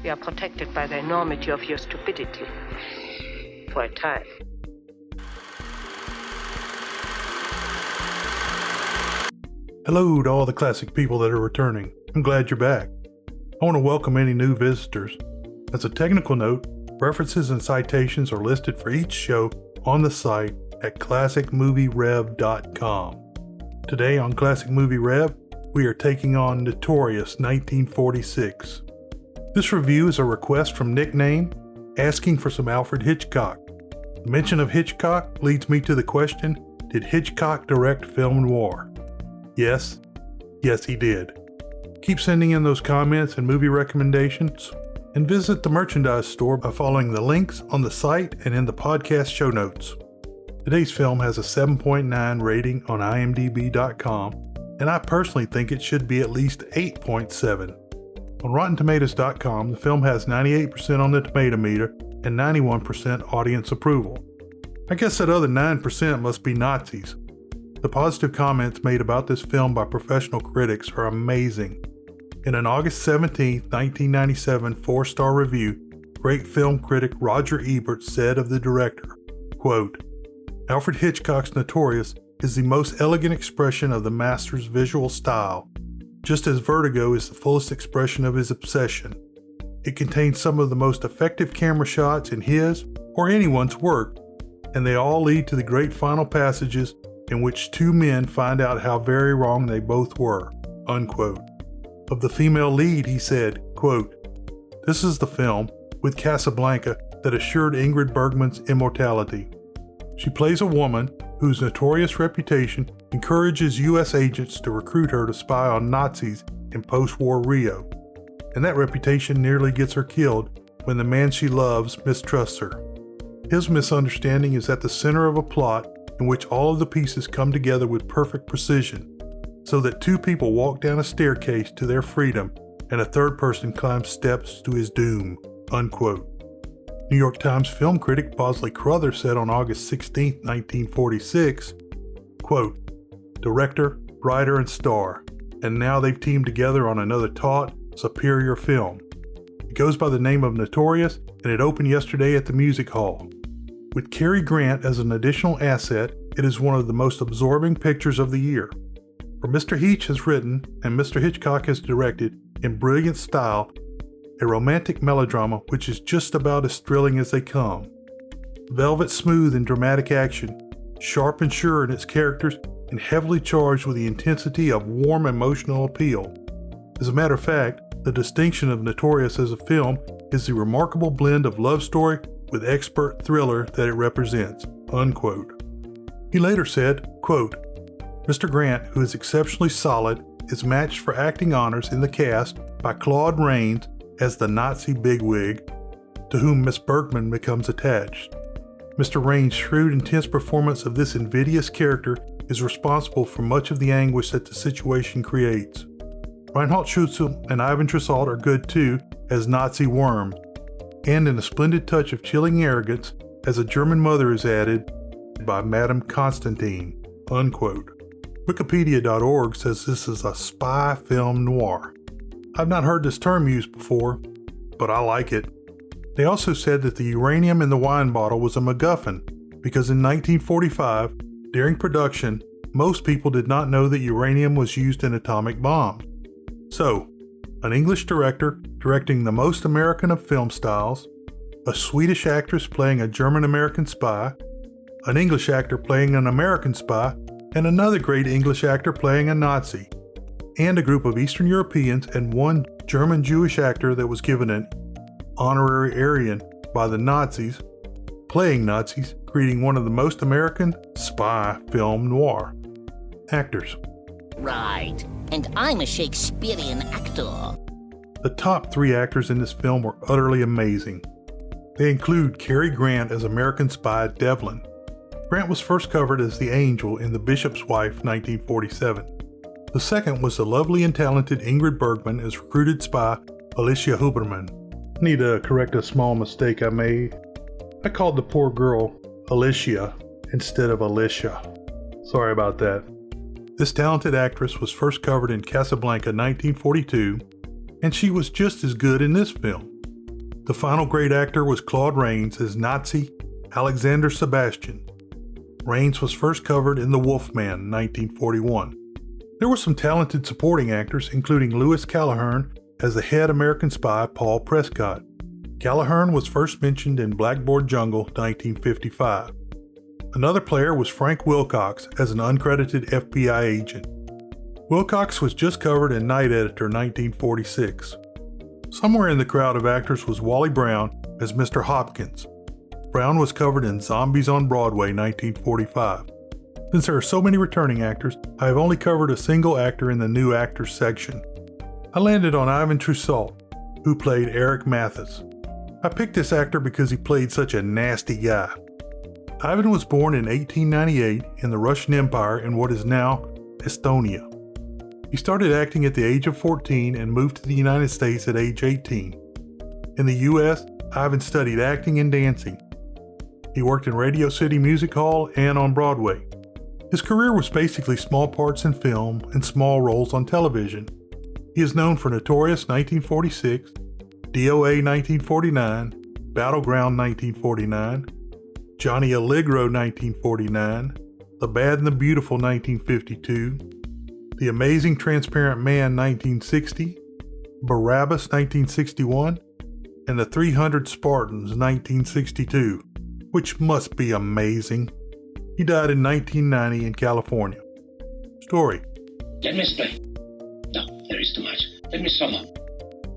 We are protected by the enormity of your stupidity. For a time. Hello to all the classic people that are returning. I'm glad you're back. I want to welcome any new visitors. As a technical note, references and citations are listed for each show on the site at classicmovierev.com. Today on Classic Movie Rev, we are taking on Notorious 1946. This review is a request from Nickname asking for some Alfred Hitchcock. The mention of Hitchcock leads me to the question, did Hitchcock direct Film Noir? Yes, he did. Keep sending in those comments and movie recommendations, and visit the merchandise store by following the links on the site and in the podcast show notes. Today's film has a 7.9 rating on imdb.com, and I personally think it should be at least 8.7. On RottenTomatoes.com, the film has 98% on the tomato meter and 91% audience approval. I guess that other 9% must be Nazis. The positive comments made about this film by professional critics are amazing. In an August 17, 1997 4-star review, great film critic Roger Ebert said of the director, quote, "Alfred Hitchcock's Notorious is the most elegant expression of the master's visual style, just as Vertigo is the fullest expression of his obsession. It contains some of the most effective camera shots in his or anyone's work, and they all lead to the great final passages in which two men find out how very wrong they both were," unquote. Of the female lead, he said, quote, "This is the film, with Casablanca, that assured Ingrid Bergman's immortality. She plays a woman whose notorious reputation encourages U.S. agents to recruit her to spy on Nazis in post-war Rio, and that reputation nearly gets her killed when the man she loves mistrusts her. His misunderstanding is at the center of a plot in which all of the pieces come together with perfect precision, so that two people walk down a staircase to their freedom and a third person climbs steps to his doom," unquote. New York Times film critic Bosley Crowther said on August 16, 1946, quote, "Director, writer, and star, and now they've teamed together on another taut, superior film. It goes by the name of Notorious, and it opened yesterday at the Music Hall. With Cary Grant as an additional asset, it is one of the most absorbing pictures of the year. For Mr. Hitch has written, and Mr. Hitchcock has directed, in brilliant style, a romantic melodrama which is just about as thrilling as they come. Velvet smooth in dramatic action, sharp and sure in its characters, and heavily charged with the intensity of warm emotional appeal. As a matter of fact, the distinction of Notorious as a film is the remarkable blend of love story with expert thriller that it represents," unquote. He later said, quote, "Mr. Grant, who is exceptionally solid, is matched for acting honors in the cast by Claude Rains as the Nazi bigwig, to whom Miss Bergman becomes attached. Mr. Rains' shrewd, intense performance of this invidious character is responsible for much of the anguish that the situation creates. Reinhold Schutzel and Ivan Tresalt are good too as Nazi worms, and in a splendid touch of chilling arrogance as a German mother is added by Madame Constantine," unquote. Wikipedia.org says this is a spy film noir. I've not heard this term used before, but I like it. They also said that the uranium in the wine bottle was a MacGuffin because in 1945, during production, most people did not know that uranium was used in atomic bombs. So, an English director directing the most American of film styles, a Swedish actress playing a German-American spy, an English actor playing an American spy, and another great English actor playing a Nazi, and a group of Eastern Europeans and one German Jewish actor that was given an honorary Aryan by the Nazis, playing Nazis, creating one of the most American spy film noir. Actors. Right, and I'm a Shakespearean actor. The top 3 actors in this film were utterly amazing. They include Cary Grant as American spy Devlin. Grant was first covered as the Angel in The Bishop's Wife, 1947. The second was the lovely and talented Ingrid Bergman as recruited spy Alicia Huberman. I need to correct a small mistake I made. I called the poor girl Alicia instead of Alicia. Sorry about that. This talented actress was first covered in Casablanca 1942, and she was just as good in this film. The final great actor was Claude Rains as Nazi Alexander Sebastian. Rains was first covered in The Wolfman in 1941. There were some talented supporting actors, including Lewis Callahern as the head American spy Paul Prescott. Callahern was first mentioned in Blackboard Jungle 1955. Another player was Frank Wilcox as an uncredited FBI agent. Wilcox was just covered in Night Editor 1946. Somewhere in the crowd of actors was Wally Brown as Mr. Hopkins. Brown was covered in Zombies on Broadway 1945. Since there are so many returning actors, I have only covered a single actor in the new actors section. I landed on Ivan Trousseau, who played Eric Mathis. I picked this actor because he played such a nasty guy. Ivan was born in 1898 in the Russian Empire in what is now Estonia. He started acting at the age of 14 and moved to the United States at age 18. In the US, Ivan studied acting and dancing. He worked in Radio City Music Hall and on Broadway. His career was basically small parts in film and small roles on television. He is known for Notorious 1946, DOA 1949, Battleground 1949, Johnny Allegro 1949, The Bad and the Beautiful 1952, The Amazing Transparent Man 1960, Barabbas 1961, and The 300 Spartans 1962, which must be amazing. He died in 1990 in California. Story. Let me explain. No, there is too much. Let me sum up.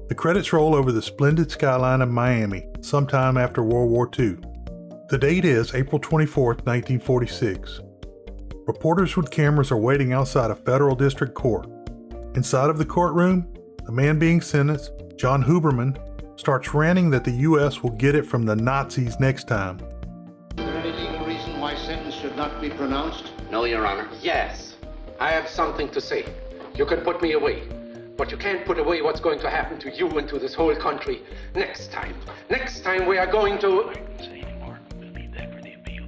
The credits roll over the splendid skyline of Miami sometime after World War II. The date is April 24, 1946. Reporters with cameras are waiting outside a federal district court. Inside of the courtroom, the man being sentenced, John Huberman, starts ranting that the U.S. will get it from the Nazis next time. Is there any legal reason why sentence should not be pronounced? No, Your Honor. Yes. I have something to say. You can put me away. But you can't put away what's going to happen to you and to this whole country next time. Next time we are going to... I won't say anymore. We'll leave that for the appeal.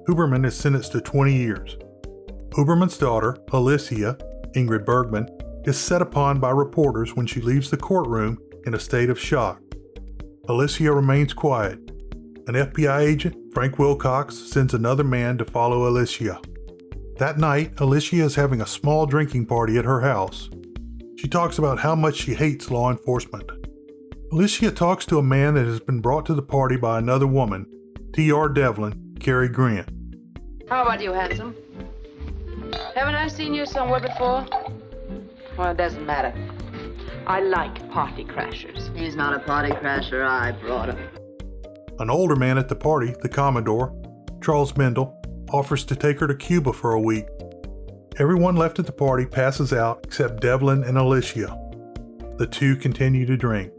Huberman is sentenced to 20 years. Huberman's daughter, Alicia, Ingrid Bergman, is set upon by reporters when she leaves the courtroom in a state of shock. Alicia remains quiet. An FBI agent, Frank Wilcox, sends another man to follow Alicia. That night, Alicia is having a small drinking party at her house. She talks about how much she hates law enforcement. Alicia talks to a man that has been brought to the party by another woman, T.R. Devlin, Cary Grant. How about you, handsome? Haven't I seen you somewhere before? Well, it doesn't matter. I like party crashers. He's not a party crasher. I brought him. An older man at the party, the Commodore, Charles Mendel, offers to take her to Cuba for a week. Everyone left at the party passes out except Devlin and Alicia. The two continue to drink.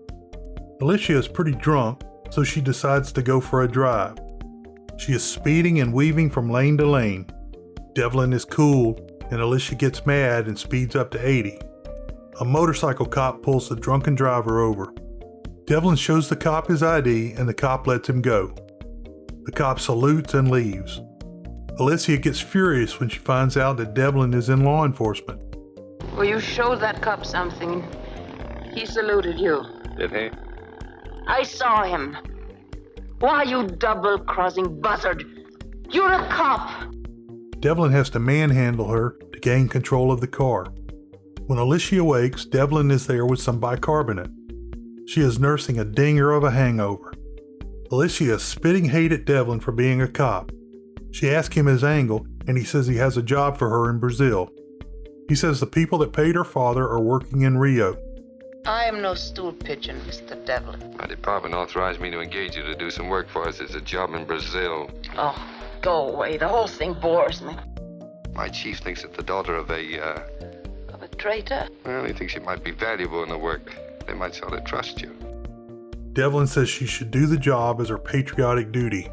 Alicia is pretty drunk, so she decides to go for a drive. She is speeding and weaving from lane to lane. Devlin is cool, and Alicia gets mad and speeds up to 80. A motorcycle cop pulls the drunken driver over. Devlin shows the cop his ID, and the cop lets him go. The cop salutes and leaves. Alicia gets furious when she finds out that Devlin is in law enforcement. Well, you showed that cop something. He saluted you. Did he? I saw him. Why, you double-crossing buzzard? You're a cop. Devlin has to manhandle her to gain control of the car. When Alicia wakes, Devlin is there with some bicarbonate. She is nursing a dinger of a hangover. Alicia is spitting hate at Devlin for being a cop. She asks him his angle, and he says he has a job for her in Brazil. He says the people that paid her father are working in Rio. I am no stool pigeon, Mr. Devlin. My department authorized me to engage you to do some work for us. It's a job in Brazil. Oh, go away. The whole thing bores me. My chief thinks that the daughter of a, Of a traitor? well, he thinks you might be valuable in the work. They might sort of trust you. Devlin says she should do the job as her patriotic duty.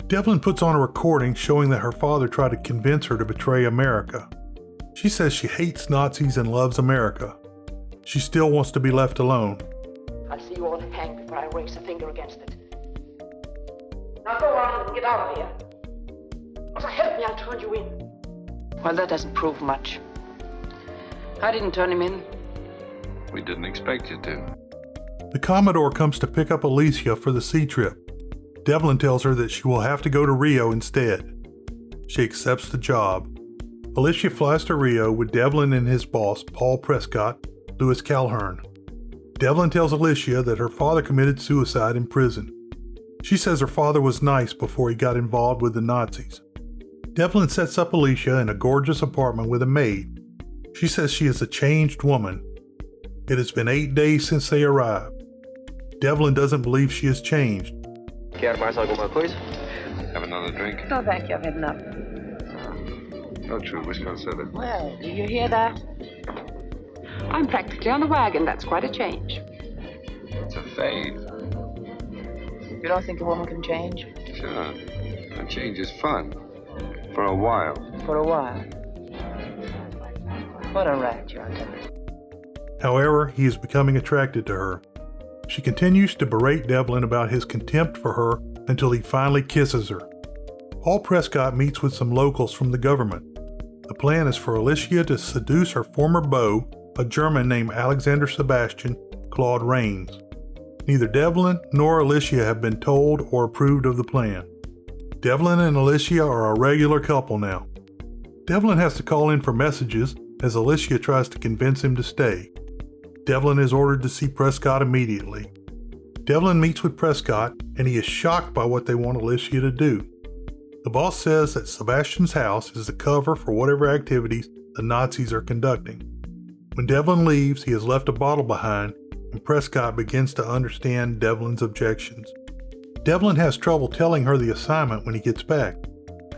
Devlin puts on a recording showing that her father tried to convince her to betray America. She says she hates Nazis and loves America. She still wants to be left alone. I'll see you all hanged before I raise a finger against it. Now go on and get out of here. Or so help me, I'll turn you in. Well, that doesn't prove much. I didn't turn him in. We didn't expect you to. The Commodore comes to pick up Alicia for the sea trip. Devlin tells her that she will have to go to Rio instead. She accepts the job. Alicia flies to Rio with Devlin and his boss, Paul Prescott, Louis Calhern. Devlin tells Alicia that her father committed suicide in prison. She says her father was nice before he got involved with the Nazis. Devlin sets up Alicia in a gorgeous apartment with a maid. She says she is a changed woman. It has been 8 days since they arrived. Devlin doesn't believe she has changed. Have another drink? No, thank you. I've had enough. No, true. Which one said it? Well, do you hear that? I'm practically on the wagon. That's quite a change. It's a fade. You don't think a woman can change? Sure. A change is fun. For a while. For a while. What a rat you are, Devlin. However, he is becoming attracted to her. She continues to berate Devlin about his contempt for her until he finally kisses her. Paul Prescott meets with some locals from the government. The plan is for Alicia to seduce her former beau, a German named Alexander Sebastian, Claude Rains. Neither Devlin nor Alicia have been told or approved of the plan. Devlin and Alicia are a regular couple now. Devlin has to call in for messages as Alicia tries to convince him to stay. Devlin is ordered to see Prescott immediately. Devlin meets with Prescott and he is shocked by what they want Alicia to do. The boss says that Sebastian's house is the cover for whatever activities the Nazis are conducting. When Devlin leaves, he has left a bottle behind, and Prescott begins to understand Devlin's objections. Devlin has trouble telling her the assignment when he gets back.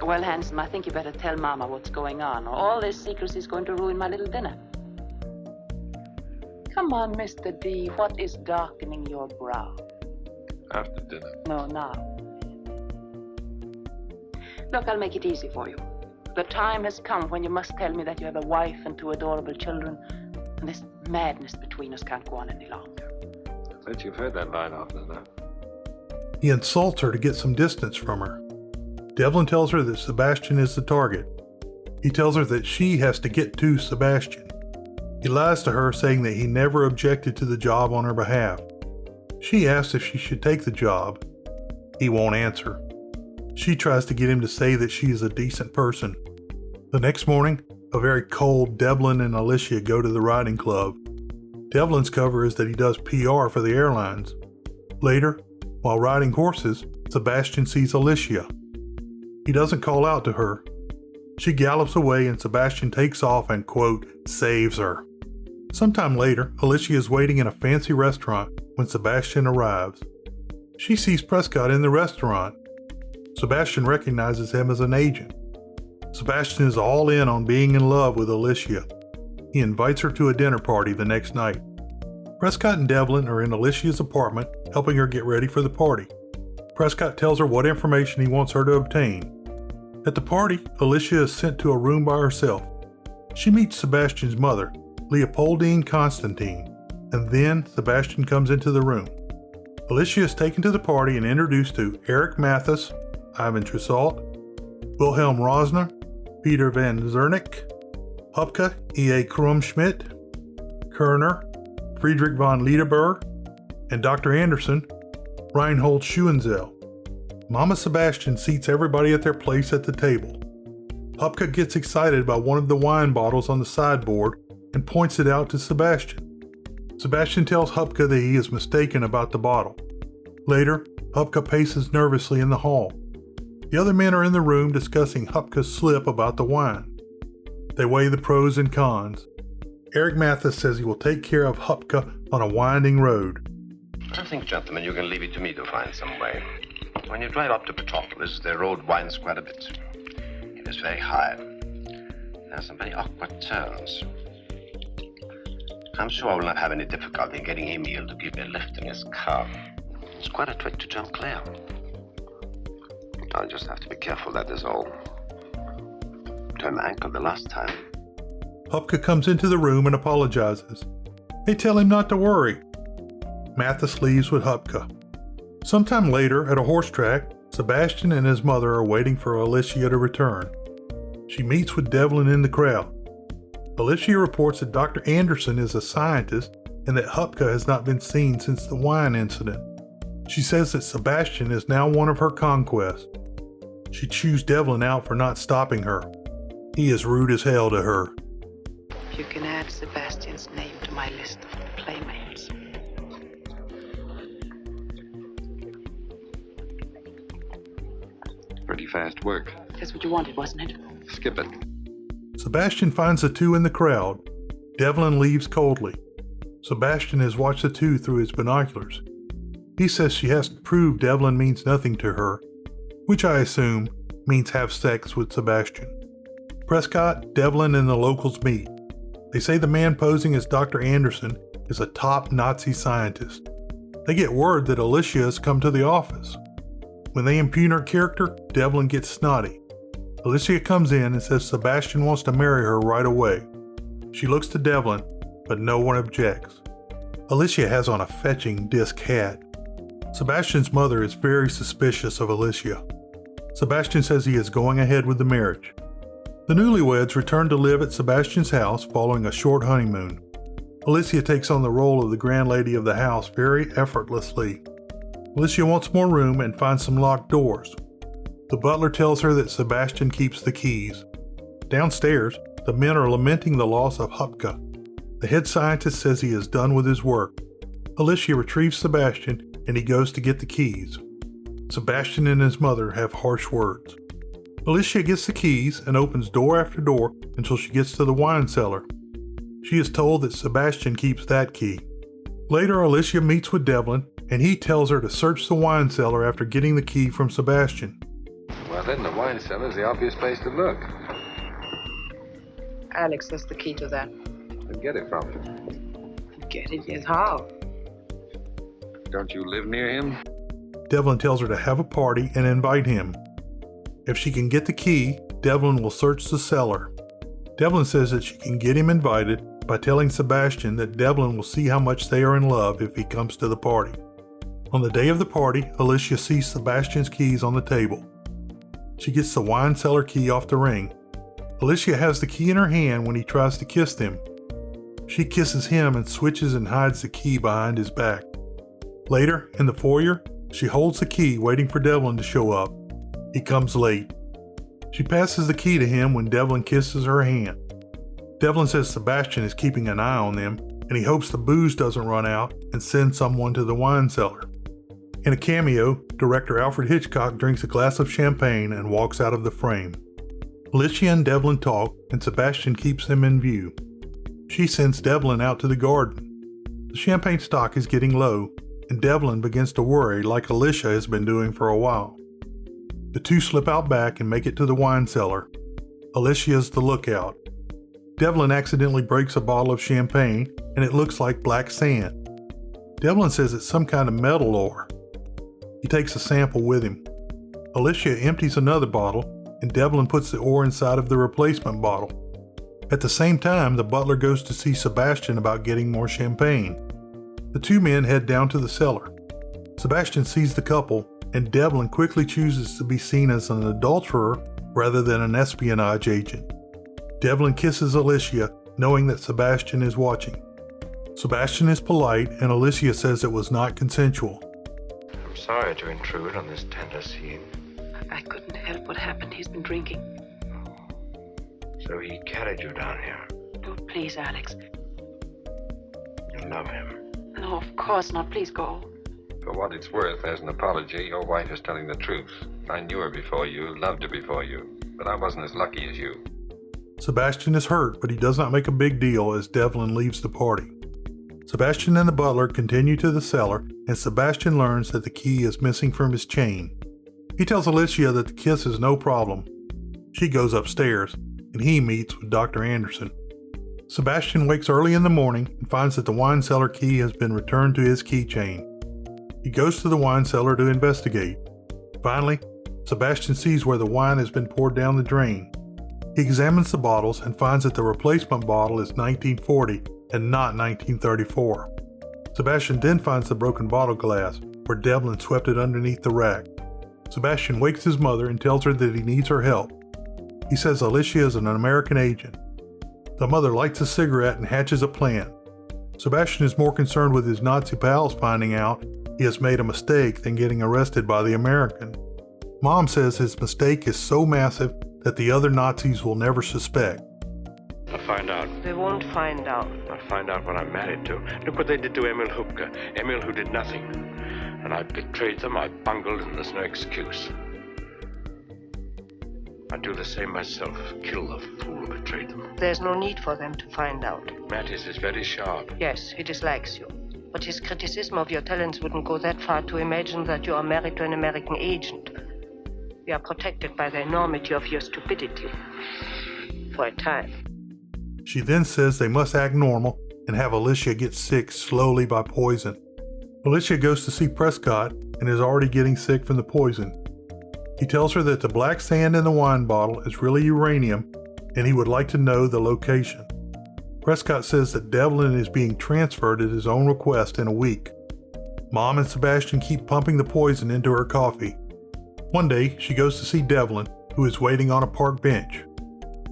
Well, handsome, I think you better tell Mama what's going on, or all this secrecy is going to ruin my little dinner. Come on, Mr. D, what is darkening your brow? After dinner. No, now. Look, I'll make it easy for you. The time has come when you must tell me that you have a wife and 2 adorable children, and this madness between us can't go on any longer. I bet you've heard that line often enough. He insults her to get some distance from her. Devlin tells her that Sebastian is the target. He tells her that she has to get to Sebastian. He lies to her, saying that he never objected to the job on her behalf. She asks if she should take the job. He won't answer. She tries to get him to say that she is a decent person. The next morning, a very cold Devlin and Alicia go to the riding club. Devlin's cover is that he does PR for the airlines. Later, while riding horses, Sebastian sees Alicia. He doesn't call out to her. She gallops away and Sebastian takes off and, quote, saves her. Sometime later, Alicia is waiting in a fancy restaurant when Sebastian arrives. She sees Prescott in the restaurant. Sebastian recognizes him as an agent. Sebastian is all in on being in love with Alicia. He invites her to a dinner party the next night. Prescott and Devlin are in Alicia's apartment, helping her get ready for the party. Prescott tells her what information he wants her to obtain. At the party, Alicia is sent to a room by herself. She meets Sebastian's mother, Leopoldine Constantine, and then Sebastian comes into the room. Alicia is taken to the party and introduced to Eric Mathis, Ivan Trusalt, Wilhelm Rosner, Peter van Zernick, Hupke, E.A. Krumschmidt, Kerner, Friedrich von Liederberg, and Dr. Anderson, Reinhold Schuenzel. Mama Sebastian seats everybody at their place at the table. Hupke gets excited by one of the wine bottles on the sideboard and points it out to Sebastian. Sebastian tells Hupke that he is mistaken about the bottle. Later, Hupke paces nervously in the hall. The other men are in the room discussing Hupke's slip about the wine. They weigh the pros and cons. Eric Mathis says he will take care of Hupke on a winding road. I think, gentlemen, you can leave it to me to find some way. When you drive up to Petropolis, the road winds quite a bit. It is very high. There are some very awkward turns. I'm sure I will not have any difficulty in getting Emil to give me a lift in his car. It's quite a trick to jump clear. I'll just have to be careful, that is all. Turned my ankle the last time. Hupke comes into the room and apologizes. They tell him not to worry. Mathis leaves with Hupke. Sometime later, at a horse track, Sebastian and his mother are waiting for Alicia to return. She meets with Devlin in the crowd. Alicia reports that Dr. Anderson is a scientist and that Hupka has not been seen since the wine incident. She says that Sebastian is now one of her conquests. She chews Devlin out for not stopping her. He is rude as hell to her. You can add Sebastian's name to my list of playmates. Pretty fast work. That's what you wanted, wasn't it? Skip it. Sebastian finds the two in the crowd. Devlin leaves coldly. Sebastian has watched the two through his binoculars. He says she has to prove Devlin means nothing to her, which I assume means have sex with Sebastian. Prescott, Devlin, and the locals meet. They say the man posing as Dr. Anderson is a top Nazi scientist. They get word that Alicia has come to the office. When they impugn her character, Devlin gets snotty. Alicia comes in and says Sebastian wants to marry her right away. She looks to Devlin, but no one objects. Alicia has on a fetching disc hat. Sebastian's mother is very suspicious of Alicia. Sebastian says he is going ahead with the marriage. The newlyweds return to live at Sebastian's house following a short honeymoon. Alicia takes on the role of the grand lady of the house very effortlessly. Alicia wants more room and finds some locked doors. The butler tells her that Sebastian keeps the keys. Downstairs, the men are lamenting the loss of Hupka. The head scientist says he is done with his work. Alicia retrieves Sebastian and he goes to get the keys. Sebastian and his mother have harsh words. Alicia gets the keys and opens door after door until she gets to the wine cellar. She is told that Sebastian keeps that key. Later, Alicia meets with Devlin and he tells her to search the wine cellar after getting the key from Sebastian. Well, then the wine cellar's the obvious place to look. Alex has the key to that. Then get it from him. Get it? Yes, how? Don't you live near him? Devlin tells her to have a party and invite him. If she can get the key, Devlin will search the cellar. Devlin says that she can get him invited by telling Sebastian that Devlin will see how much they are in love if he comes to the party. On the day of the party, Alicia sees Sebastian's keys on the table. She gets the wine cellar key off the ring. Alicia has the key in her hand when he tries to kiss them. She kisses him and switches and hides the key behind his back. Later, in the foyer, she holds the key waiting for Devlin to show up. He comes late. She passes the key to him when Devlin kisses her hand. Devlin says Sebastian is keeping an eye on them and he hopes the booze doesn't run out and send someone to the wine cellar. In a cameo, director Alfred Hitchcock drinks a glass of champagne and walks out of the frame. Alicia and Devlin talk and Sebastian keeps them in view. She sends Devlin out to the garden. The champagne stock is getting low and Devlin begins to worry like Alicia has been doing for a while. The two slip out back and make it to the wine cellar. Alicia is the lookout. Devlin accidentally breaks a bottle of champagne and it looks like black sand. Devlin says it's some kind of metal ore. He takes a sample with him. Alicia empties another bottle and Devlin puts the ore inside of the replacement bottle. At the same time, the butler goes to see Sebastian about getting more champagne. The two men head down to the cellar. Sebastian sees the couple and Devlin quickly chooses to be seen as an adulterer rather than an espionage agent. Devlin kisses Alicia, knowing that Sebastian is watching. Sebastian is polite and Alicia says it was not consensual. I'm sorry to intrude on this tender scene. I couldn't help what happened. He's been drinking. So he carried you down here. Oh, please, Alex. You love him. No, of course not. Please go. For what it's worth, as an apology, your wife is telling the truth. I knew her before you, loved her before you, but I wasn't as lucky as you. Sebastian is hurt, but he does not make a big deal as Devlin leaves the party. Sebastian and the butler continue to the cellar, and Sebastian learns that the key is missing from his chain. He tells Alicia that the kiss is no problem. She goes upstairs, and he meets with Dr. Anderson. Sebastian wakes early in the morning and finds that the wine cellar key has been returned to his keychain. He goes to the wine cellar to investigate. Finally, Sebastian sees where the wine has been poured down the drain. He examines the bottles and finds that the replacement bottle is 1940 and not 1934. Sebastian then finds the broken bottle glass where Devlin swept it underneath the rack. Sebastian wakes his mother and tells her that he needs her help. He says Alicia is an American agent. The mother lights a cigarette and hatches a plan. Sebastian is more concerned with his Nazi pals finding out he has made a mistake than getting arrested by the American. Mom says his mistake is so massive that the other Nazis will never suspect. I'll find out. They won't find out. I'll find out what I'm married to. Look what they did to Emil Hupke. Emil who did nothing. And I betrayed them, I bungled, and there's no excuse. I'd do the same myself. Kill the fool who betrayed them. There's no need for them to find out. Mattis is very sharp. Yes, he dislikes you. But his criticism of your talents wouldn't go that far to imagine that you are married to an American agent. We are protected by the enormity of your stupidity. For a time. She then says they must act normal and have Alicia get sick slowly by poison. Alicia goes to see Prescott and is already getting sick from the poison. He tells her that the black sand in the wine bottle is really uranium and he would like to know the location. Prescott says that Devlin is being transferred at his own request in a week. Mom and Sebastian keep pumping the poison into her coffee. One day, she goes to see Devlin, who is waiting on a park bench.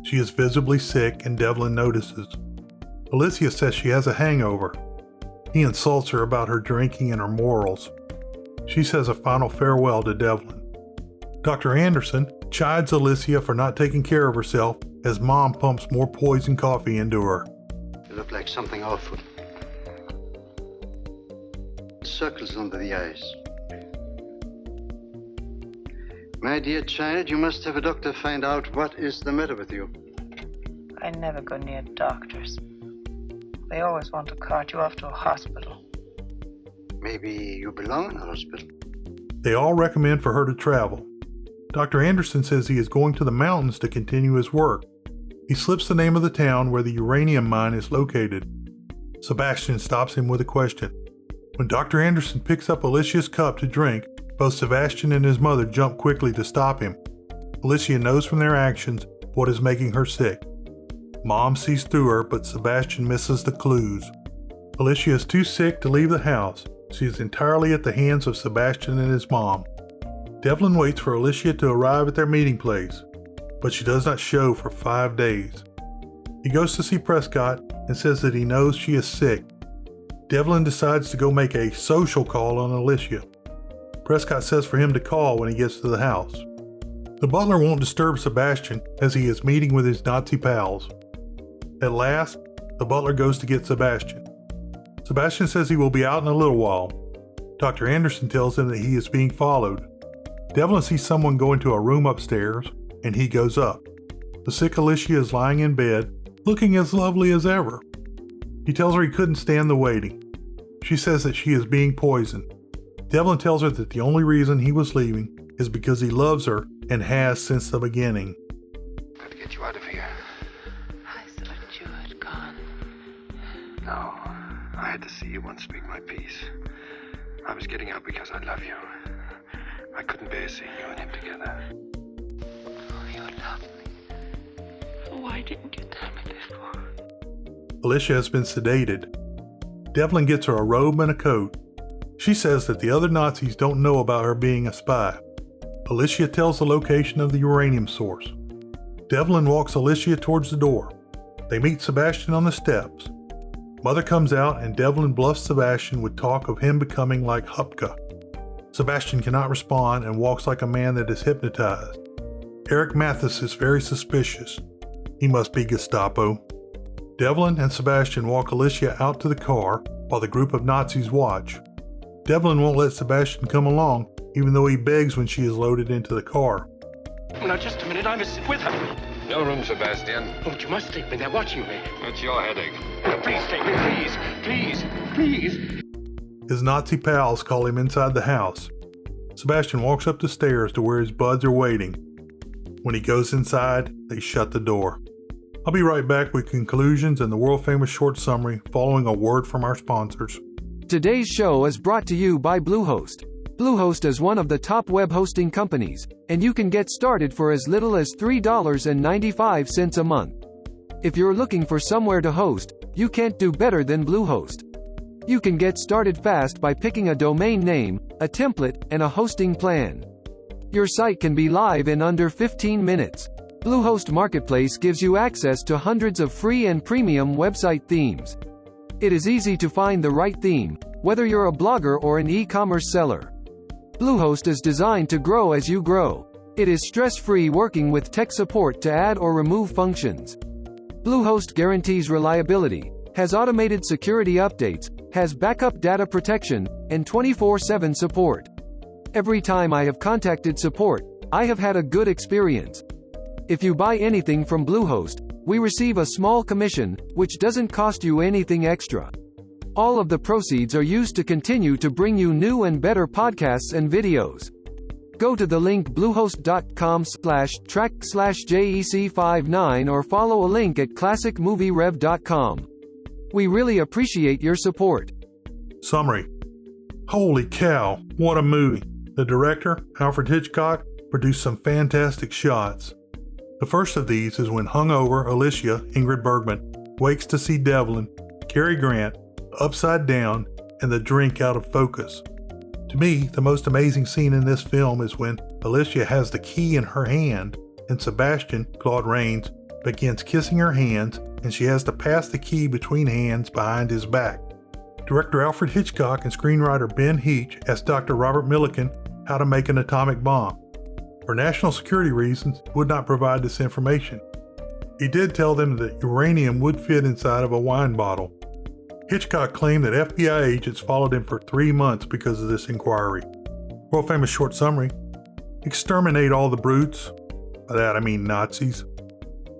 She is visibly sick and Devlin notices. Alicia says she has a hangover. He insults her about her drinking and her morals. She says a final farewell to Devlin. Dr. Anderson chides Alicia for not taking care of herself as Mom pumps more poison coffee into her. You look like something awful. Circles under the eyes. My dear child, you must have a doctor find out what is the matter with you. I never go near doctors. They always want to cart you off to a hospital. Maybe you belong in a hospital. They all recommend for her to travel. Dr. Anderson says he is going to the mountains to continue his work. He slips the name of the town where the uranium mine is located. Sebastian stops him with a question. When Dr. Anderson picks up Alicia's cup to drink, both Sebastian and his mother jump quickly to stop him. Alicia knows from their actions what is making her sick. Mom sees through her, but Sebastian misses the clues. Alicia is too sick to leave the house. She is entirely at the hands of Sebastian and his mom. Devlin waits for Alicia to arrive at their meeting place, but she does not show for 5 days. He goes to see Prescott and says that he knows she is sick. Devlin decides to go make a social call on Alicia. Prescott says for him to call when he gets to the house. The butler won't disturb Sebastian as he is meeting with his Nazi pals. At last, the butler goes to get Sebastian. Sebastian says he will be out in a little while. Dr. Anderson tells him that he is being followed. Devlin sees someone go into a room upstairs, and he goes up. The sick Alicia is lying in bed, looking as lovely as ever. He tells her he couldn't stand the waiting. She says that she is being poisoned. Devlin tells her that the only reason he was leaving is because he loves her and has since the beginning. Got to get you out of here. I thought you had gone. No, I had to see you once speak my piece. I was getting out because I love you. I couldn't bear seeing you and him together. Oh, you love me. Why didn't you tell me before? Alicia has been sedated. Devlin gets her a robe and a coat. She says that the other Nazis don't know about her being a spy. Alicia tells the location of the uranium source. Devlin walks Alicia towards the door. They meet Sebastian on the steps. Mother comes out and Devlin bluffs Sebastian with talk of him becoming like Hupke. Sebastian cannot respond and walks like a man that is hypnotized. Eric Mathis is very suspicious. He must be Gestapo. Devlin and Sebastian walk Alicia out to the car while the group of Nazis watch. Devlin won't let Sebastian come along, even though he begs when she is loaded into the car. Now, just a minute, I must sit with her. No room, Sebastian. Oh, but you must take me. They're watching me. That's your headache. Please take me, please. Please. His Nazi pals call him inside the house. Sebastian walks up the stairs to where his buds are waiting. When he goes inside, they shut the door. I'll be right back with conclusions and the world-famous short summary following a word from our sponsors. Today's show is brought to you by Bluehost. Bluehost is one of the top web hosting companies, and you can get started for as little as $3.95 a month. If you're looking for somewhere to host, you can't do better than Bluehost. You can get started fast by picking a domain name, a template, and a hosting plan. Your site can be live in under 15 minutes. Bluehost Marketplace gives you access to hundreds of free and premium website themes. It is easy to find the right theme, whether you're a blogger or an e-commerce seller. Bluehost is designed to grow as you grow. It is stress-free working with tech support to add or remove functions. Bluehost guarantees reliability, has automated security updates, has backup data protection, and 24/7 support. Every time I have contacted support, I have had a good experience. If you buy anything from Bluehost, we receive a small commission, which doesn't cost you anything extra. All of the proceeds are used to continue to bring you new and better podcasts and videos. Go to the link bluehost.com/track/JEC59 or follow a link at classicmovierev.com. We really appreciate your support. Summary. Holy cow, what a movie. The director, Alfred Hitchcock, produced some fantastic shots. The first of these is when hungover Alicia, Ingrid Bergman, wakes to see Devlin, Cary Grant, upside down, and the drink out of focus. To me, the most amazing scene in this film is when Alicia has the key in her hand and Sebastian, Claude Rains, begins kissing her hands and she has to pass the key between hands behind his back. Director Alfred Hitchcock and screenwriter Ben Heach asked Dr. Robert Millikan how to make an atomic bomb. For national security reasons, he would not provide this information. He did tell them that uranium would fit inside of a wine bottle. Hitchcock claimed that FBI agents followed him for 3 months because of this inquiry. World famous short summary: exterminate all the brutes. By that I mean Nazis.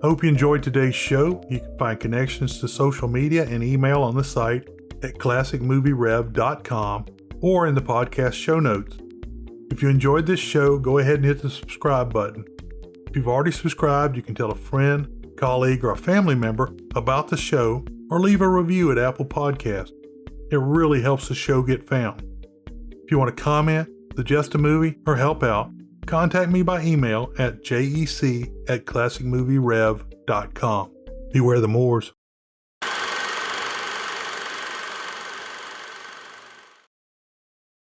I hope you enjoyed today's show. You can find connections to social media and email on the site at classicmovierev.com or in the podcast show notes. If you enjoyed this show, go ahead and hit the subscribe button. If you've already subscribed, you can tell a friend, colleague, or a family member about the show or leave a review at Apple Podcasts. It really helps the show get found. If you want to comment, suggest a movie, or help out, contact me by email at jec@classicmovierev.com. Beware the Moors.